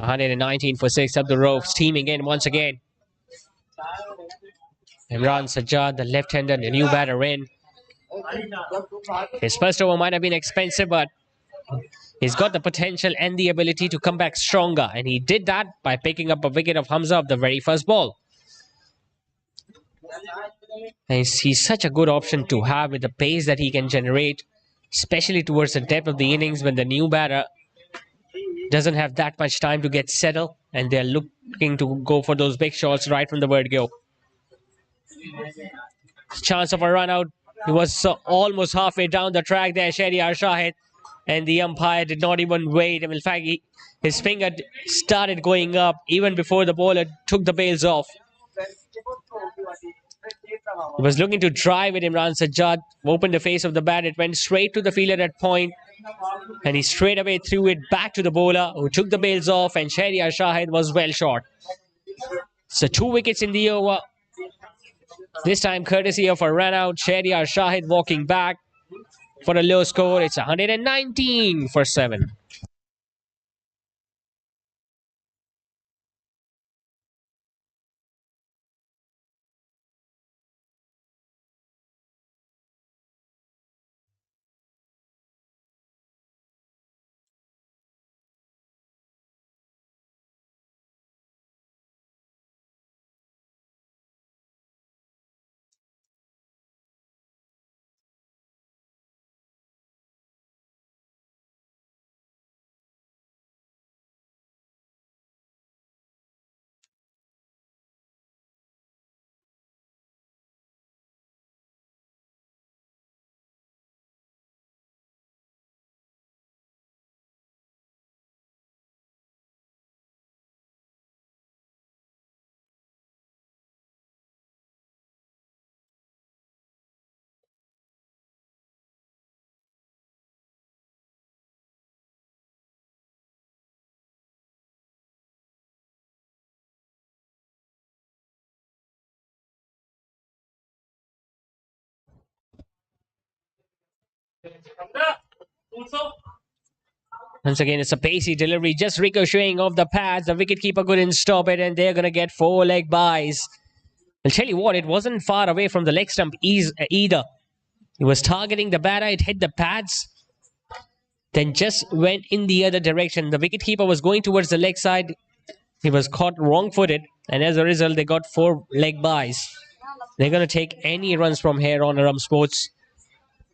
$119 for 6 up the rope, steaming in once again. Imran Sajjad, the left-hander, the new batter in. His first over might have been expensive, but he's got the potential and the ability to come back stronger, and he did that by picking up a wicket of Hamza of the very first ball. And he's such a good option to have with the pace that he can generate, especially towards the depth of the innings when the new batter doesn't have that much time to get settled, and they're looking to go for those big shots right from the word go. Chance of a run out. He was almost halfway down the track there, Shaikhani Shahid, and the umpire did not even wait. In fact, his finger started going up even before the bowler took the bails off. He was looking to drive it. Imran Sajjad opened the face of the bat. It went straight to the fielder at point, and he straight away threw it back to the bowler, who took the bails off, and Shaikhani Shahid was well short. So 2 wickets in the over. This time courtesy of a run out. Shaikhani Shahid walking back for a low score. It's 119 for 7. Once again, it's a pacey delivery, just ricocheting off the pads. The wicketkeeper couldn't stop it, and they're going to get 4 leg byes. I'll tell you what, it wasn't far away from the leg stump either. He was targeting the batter, it hit the pads, then just went in the other direction. The wicketkeeper was going towards the leg side. He was caught wrong-footed, and as a result, they got 4 leg byes. They're going to take any runs from here on Arham Sports,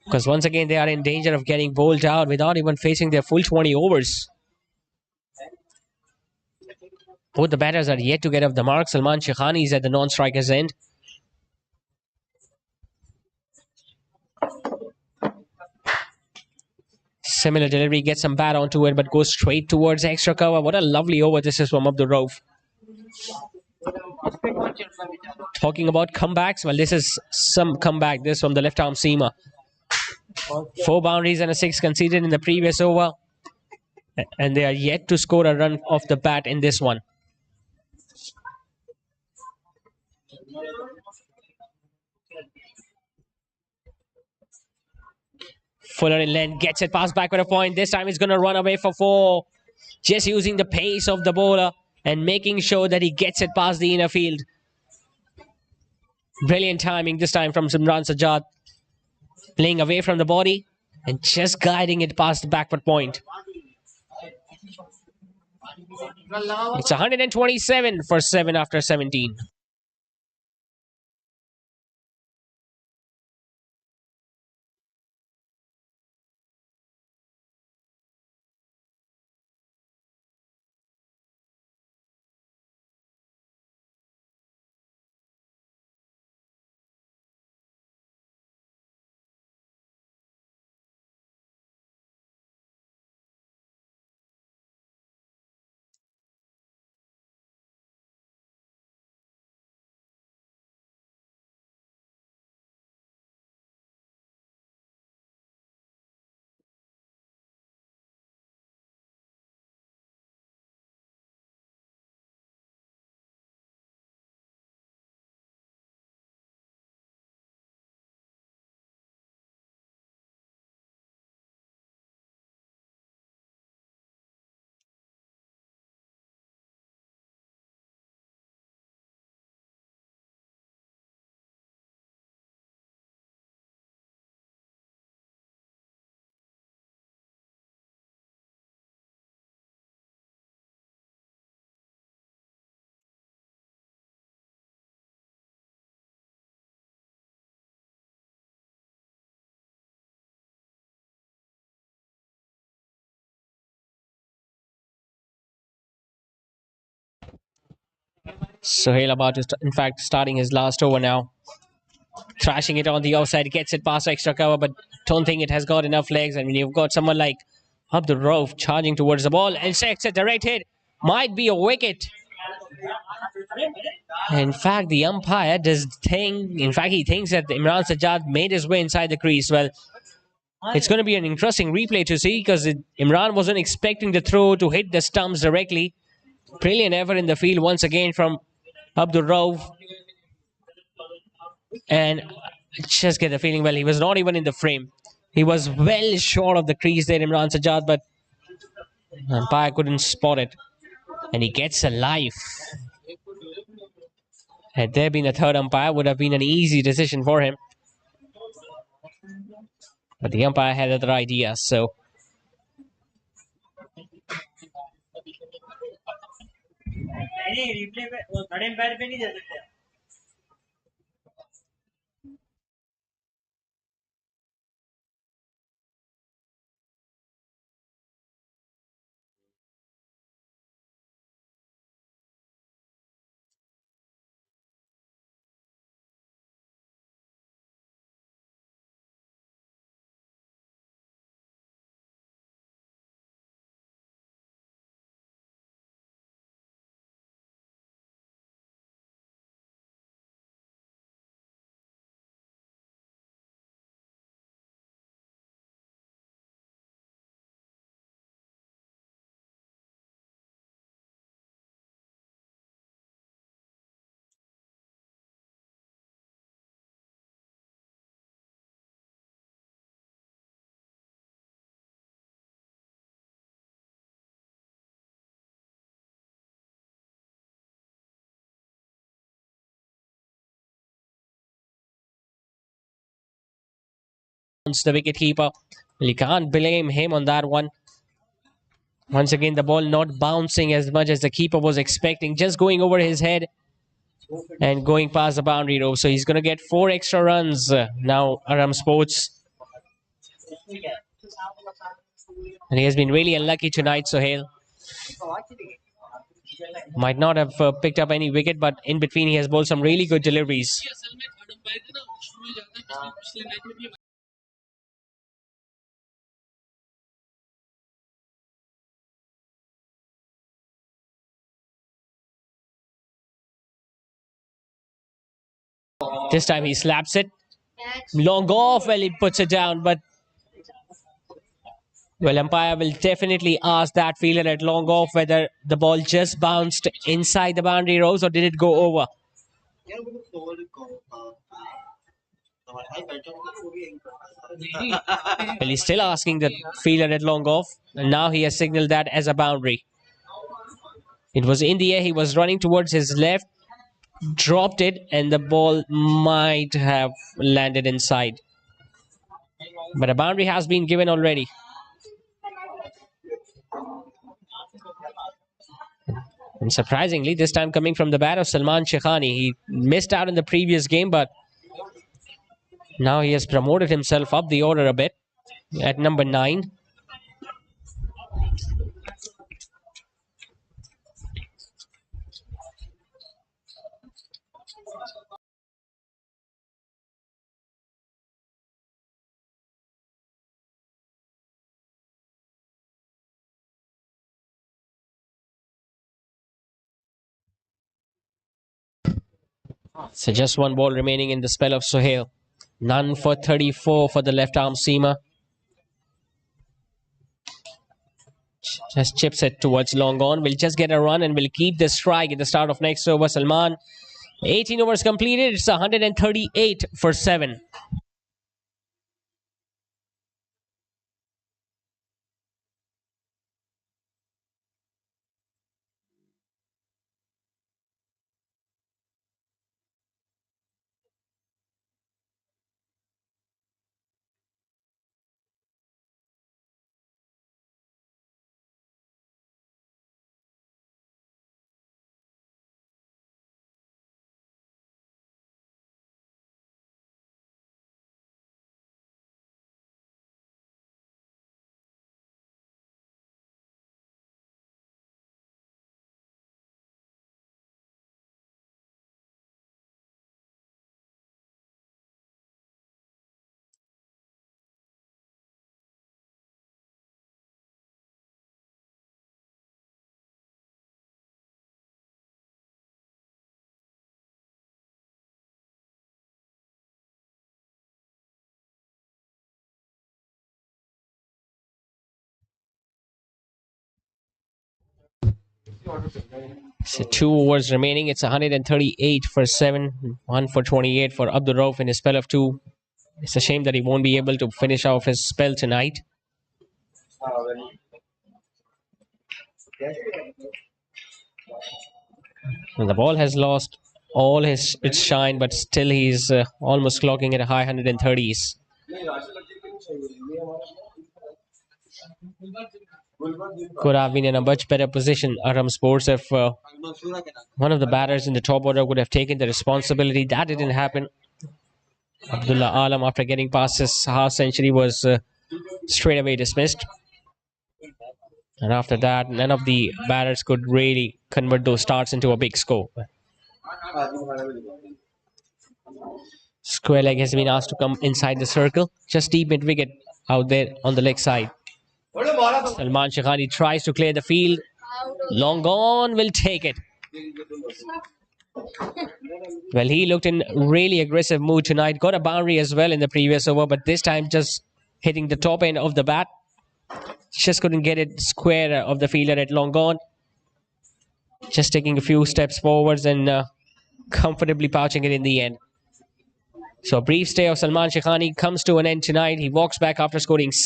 because once again, they are in danger of getting bowled out without even facing their full 20 overs. Both the batters are yet to get off the mark. Shaikhani is at the non-striker's end. Similar delivery, gets some bat onto it, but goes straight towards extra cover. What a lovely over this is from up the rope. Talking about comebacks, well, this is some comeback. This from the left arm seamer. 4 boundaries and a 6 conceded in the previous over. And they are yet to score a run off the bat in this one. Fuller in length gets it past back with a point. This time he's going to run away for four. Just using the pace of the bowler and making sure that he gets it past the inner field. Brilliant timing this time from Imran Sajjad. Playing away from the body and just guiding it past the backward point. It's 127 for 7 after 17. Sohail about to, in fact, starting his last over now. Thrashing it on the outside, gets it past extra cover, but don't think it has got enough legs. And when you've got someone like Abdul Rauf charging towards the ball and sets a direct hit, might be a wicket. In fact, the umpire does think, in fact, he thinks that Imran Sajjad made his way inside the crease. Well, it's going to be an interesting replay to see because Imran wasn't expecting the throw to hit the stumps directly. Brilliant effort in the field once again from Abdul Rauf. And I just get the feeling, well, he was not even in the frame. He was well short of the crease there, Imran Sajjad, but umpire couldn't spot it. And he gets a life. Had there been a third umpire, would have been an easy decision for him. But the umpire had other ideas, so. The wicketkeeper. Well, you can't blame him on that one. Once again, the ball not bouncing as much as the keeper was expecting, just going over his head and going past the boundary rope. So he's going to get 4 extra runs now, Arham Sports. And he has been really unlucky tonight, Sohail. Might not have picked up any wicket, but in between he has bowled some really good deliveries. This time he slaps it. Long off, well, he puts it down, but Well, umpire will definitely ask that fielder at long off whether the ball just bounced inside the boundary rows or did it go over. Well, he's still asking the fielder at long off, and now he has signaled that as a boundary. It was in the air, he was running towards his left, dropped it, and the ball might have landed inside. But a boundary has been given already. And surprisingly, this time coming from the bat of Salman Shaikhani. He missed out in the previous game, but now he has promoted himself up the order a bit at number 9. So just one ball remaining in the spell of Sohail. None for 34 for the left arm seamer. Just chips it towards long on. We'll just get a run and we'll keep the strike at the start of next over. Salman, 18 overs completed. It's 138 for 7. So 2 overs remaining. It's 138 for 7. 1 for 28 for Abdul Rauf in his spell of 2. It's a shame that he won't be able to finish off his spell tonight. And the ball has lost all its shine, but still he's almost clocking at a high 130s. Could have been in a much better position, Arham Sports, if one of the batters in the top order would have taken the responsibility. That didn't happen. Abdullah Alam, after getting past his half century, was straight away dismissed. And after that, none of the batters could really convert those starts into a big score. Square leg has been asked to come inside the circle, just deep mid wicket out there on the leg side. Salman Shaikhani tries to clear the field. Long gone, will take it. Well, he looked in really aggressive mood tonight. Got a boundary as well in the previous over, but this time just hitting the top end of the bat. Just couldn't get it square of the fielder at long gone. Just taking a few steps forwards and comfortably pouching it in the end. So a brief stay of Salman Shaikhani comes to an end tonight. He walks back after scoring 6.